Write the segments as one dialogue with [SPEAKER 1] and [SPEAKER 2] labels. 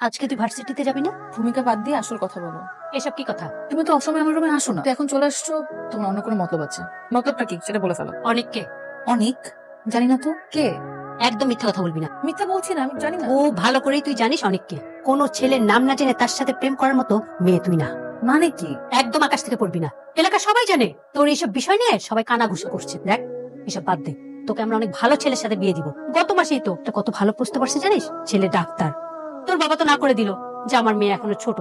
[SPEAKER 1] আজকে তুই ভার্সিটিতে যাবি না?
[SPEAKER 2] ভূমিকা বাদ দিয়ে আসল কথা বলো।
[SPEAKER 1] এসব কি কথা?
[SPEAKER 2] তুমি তো অসময় আমার রুমে আসো না, তো এখন চলে আসছো, তোমার অন্য কোনো মতলব আছে। মতলবটা কি সেটা বলে ফেলো।
[SPEAKER 1] অনেককে?
[SPEAKER 2] অনেক? জানি না তো কে।
[SPEAKER 1] একদম মিথ্যা কথা বলবি না।
[SPEAKER 2] মিথ্যা বলছি না, আমি জানি না।
[SPEAKER 1] ও ভালো করেই তুই জানিস অনেককে। কোন ছেলের নাম না জেনে তার সাথে প্রেম করার মতো মেয়ে তুই না।
[SPEAKER 2] মানে কি?
[SPEAKER 1] একদম আকাশ থেকে পড়বি না। এলাকা সবাই জানে তোর এইসব বিষয় নিয়ে সবাই কানাঘুষা করছে। দেখ, এসব বাদ দে। তোকে আমরা অনেক ভালো ছেলের সাথে বিয়ে দিব। গত মাসেই তো একটা কত ভালো প্রস্তাব আসছে জানিস? ছেলে ডাক্তার। তোর বাবা তো না করে দিল যে আমার মেয়ে এখনো ছোট।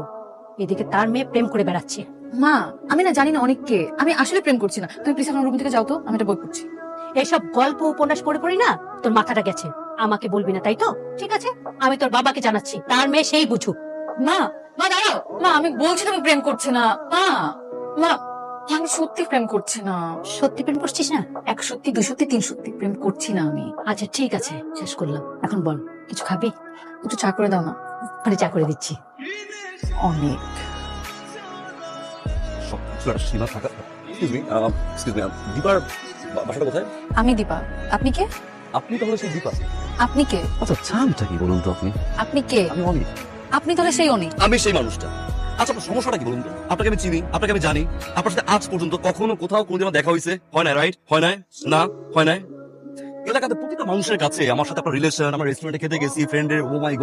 [SPEAKER 1] এদিকে তার মেয়ে প্রেম করে বেড়াচ্ছে।
[SPEAKER 2] মা, আমি না জানি না অনেক কে, আমি আসলে প্রেম করছি না। তুমি প্লিজ আমার রুম থেকে যাও তো, আমি একটা বই পড়ছি।
[SPEAKER 1] এসব গল্প উপন্যাস পড়ে পড়ি না তোর মাথাটা গেছে। আমাকে বলবি না, তাই তো? ঠিক আছে, আমি তোর বাবাকে জানাচ্ছি, তার মেয়ে সেই বুঝুক।
[SPEAKER 2] মা, মা দাঁড়াও। মা, আমি বলছি আমি প্রেম করছি না। মা, মা, আমি সত্যি প্রেম করছি না।
[SPEAKER 1] সত্যি প্রেম করছিস না?
[SPEAKER 2] এক সত্যি, দুই সত্যি, তিন সত্যি প্রেম করছি না আমি।
[SPEAKER 1] আচ্ছা ঠিক আছে, শেষ করলাম। এখন বল, কিছু খাবি?
[SPEAKER 2] একটু চা করে দাও না।
[SPEAKER 1] মানে চা করে দিচ্ছি।
[SPEAKER 2] অনেক
[SPEAKER 3] দীপার বাসাটা কোথায়?
[SPEAKER 2] আমি দীপা। আপনি কে?
[SPEAKER 3] আপনি তাহলে সেই দীপা?
[SPEAKER 2] আপনি কে?
[SPEAKER 3] আচ্ছা চামটা কি বলুন তো আপনি?
[SPEAKER 2] আপনি কে?
[SPEAKER 3] আমি অনিক।
[SPEAKER 2] আপনি তাহলে সেই অনেক?
[SPEAKER 3] আমি সেই মানুষটা। আচ্ছা আপনার সমস্যাটা কি বলুন তো? আপনাকে আমি চিনি, আপনাকে আমি জানি, আপনার সাথে আজ পর্যন্ত কখনো কোথাও কোনোদিন আমার দেখা হয়েছে? হয় না, রাইট? হয় না? না, হয় না? এলাকাতে প্রতিটা মানুষের কাছে আমার সাথে আপনার রিলেশন, আমার রেস্টুরেন্টে খেতে গেছি, ফ্রেন্ডের ও মাই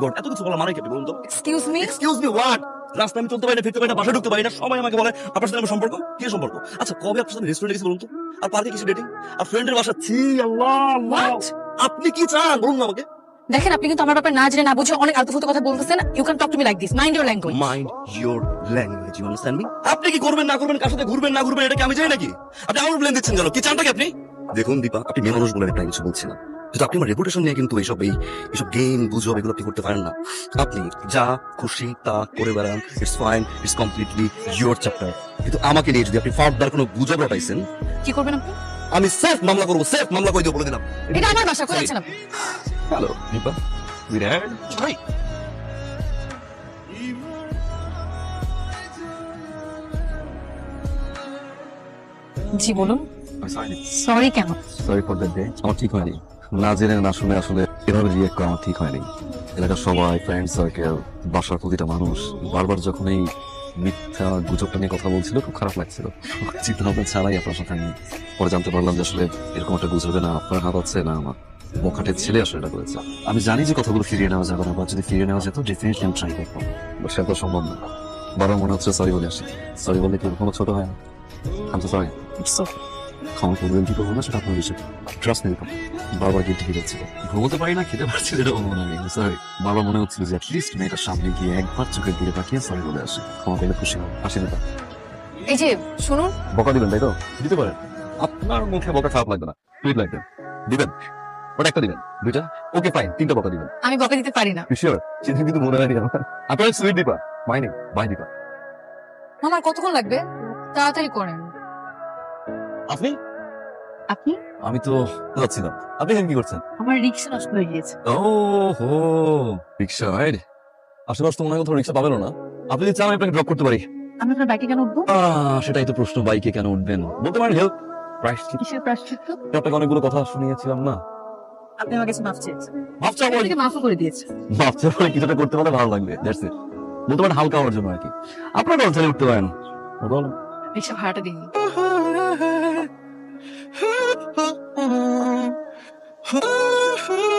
[SPEAKER 3] গড এত কিছু বলা মানে কি আপনি বলুন তো?
[SPEAKER 2] Excuse me?
[SPEAKER 3] Excuse me what? রাস্তায় আমি চলতে পারি না, ফিরতে পারি না, বাসায় ঢুকতে পারি না, সবাই আমাকে বলে আপনার সাথে আমার সম্পর্ক কি সম্পর্ক? আচ্ছা কবে আপনার সাথে রেস্টুরেন্টে গেছি বলুন তো? আর পার্কে কিছু ডেটিং? আর ফ্রেন্ডের বাসা? ছি আল্লাহ আল্লাহ।
[SPEAKER 2] What?
[SPEAKER 3] আপনি কি চান বলুন না আমাকে?
[SPEAKER 2] দেখেন, আপনি কিন্তু আমার ব্যাপারে না জেনে না বুঝে অনেক আলতু-ফালতু কথা বলতেছেন। You can talk to me like this. Mind your language.
[SPEAKER 3] Mind your language, you understand me? আপনি কি করবেন না করবেন, কার সাথে ঘুরবেন না ঘুরবেন, এটা কি আমি জানি নাকি? আপনি আমার ব্লেম দিচ্ছেন কেন? কি চানটা কি আপনি? দেখুন দীপা, আপনি মেয়ে মানুষ বলে একটা কিছু বলছি না, কিন্তু আপনি আমার রেপুটেশন নিয়ে কিন্তু এইসব গেম গুজব এগুলো আপনি করতে পারেন না। আপনি যা খুশি তা করে বেড়ান, it's fine, it's completely your chapter. কিন্তু আমাকে নিয়ে যদি আপনি ফার্দার কোনো গুজব রটাইছেন,
[SPEAKER 2] কি করবেন আপনি?
[SPEAKER 3] আমি সেফ মামলা করবো, সেফ মামলা করে দেবো বলে দিলাম।
[SPEAKER 2] এটা আমার বাসা, কোথায় আছেন আপনি?
[SPEAKER 3] হ্যালো দীপা, বিরাট ভাই।
[SPEAKER 2] জি বলুন। সরি কেন?
[SPEAKER 4] Sorry for that day. আমার ঠিক হয়নি, না জেনে না শুনে আসলে এভাবে রিয়েক্ট করা আমার ঠিক হয়নি। এলাকার সবাই, ফ্রেন্ড সার্কেল, বাসার প্রতিটা মানুষ বারবার যখন এই মিথ্যা গুজবটা নিয়ে কথা বলছিল খুব খারাপ লাগছিল। চিন্তা ভাবনা ছাড়াই আপনার সাথে আমি পরে জানতে পারলাম যে আসলে এরকম একটা গুজবে না আপনার হাত আছে না আমার বখাটের ছেলে আসলে এটা করেছে। আমি জানি যে কথাগুলো ফিরিয়ে নেওয়া যাবে না, বা যদি ফিরিয়ে নেওয়া যেত ডেফিনেটলি আমি ট্রাই করবো, বাট সেটা তো সম্ভব না। বারবার মনে হচ্ছে সরি বলে আসি, সরি বললে কি কোনো ছোট হয় না? আমি তো সরি, ক্ষমা করবেন কি করবো না সেটা আপনার বিষয়। ট্রাস্ট মি, বারবার গিয়ে ঢেকে যাচ্ছিল, ঘুমোতে পারি না, খেতে পারছি না, এটা মনে হয় সরি। বারবার মনে হচ্ছিল যে অ্যাটলিস্ট মেয়েটার সামনে গিয়ে একবার চোখের দিকে তাকিয়ে সরি বলে আসে, ক্ষমা পেলে খুশি হবে, হাসি দিতাম।
[SPEAKER 2] এই যে শুনুন,
[SPEAKER 4] বকা দিবেন তাই তো? দিতে পারেন, আপনার মুখে বকা খারাপ লাগবে না, সুইট লাগবে। দিবেন, ওটা একটা দিবেন, দুইটা, ওকে ফাইন, তিনটা বকা দিবেন।
[SPEAKER 2] আমি বকা দিতে পারি না।
[SPEAKER 4] শিওর? সেদিন কিন্তু মনে হয়নি আমার। আপনার সুইট দিবা, মাইনি বাই দিবা।
[SPEAKER 2] আমার কতক্ষণ লাগবে? তাড়াতাড়ি করেন।
[SPEAKER 4] আপনি?
[SPEAKER 2] আপনি?
[SPEAKER 4] আমি তো যাচ্ছিলাম, আপনি এখানে কি করছেন?
[SPEAKER 2] আমার রিক্সা নষ্ট হয়ে গিয়েছে।
[SPEAKER 4] ও হো, রিক্সা রাইড। আশেপাশে তো মনে হয় কোথাও রিক্সা পাবেন না। আপনি যদি চান আমি আপনাকে ড্রপ করতে পারি।
[SPEAKER 2] আমি আপনার বাইকে কেন উঠবো?
[SPEAKER 4] সেটাই তো প্রশ্ন, বাইকে কেন উঠবেন বলতে পারেন। হেল্প প্রাইস কি?
[SPEAKER 2] কিসের প্রায়শ্চিত্ত?
[SPEAKER 4] আপনাকে অনেকগুলো কথা শুনিয়েছিলাম না?
[SPEAKER 2] আপনি আমার কাছে মাফ চেয়েছেন,
[SPEAKER 4] মাফ চাওয়া,
[SPEAKER 2] আপনাকে মাফও করে দিয়েছে।
[SPEAKER 4] মাফ চাওয়া কিছুটা করতে পারলে ভালো লাগবে, দ্যাটস ইট। বলতে পারেন হালকা হওয়ার জন্য আর কি। আপনার কনসার্টে উঠতে পারেন, বলুন।
[SPEAKER 2] রিক্সা ভাড়াটা দিন।
[SPEAKER 5] Oh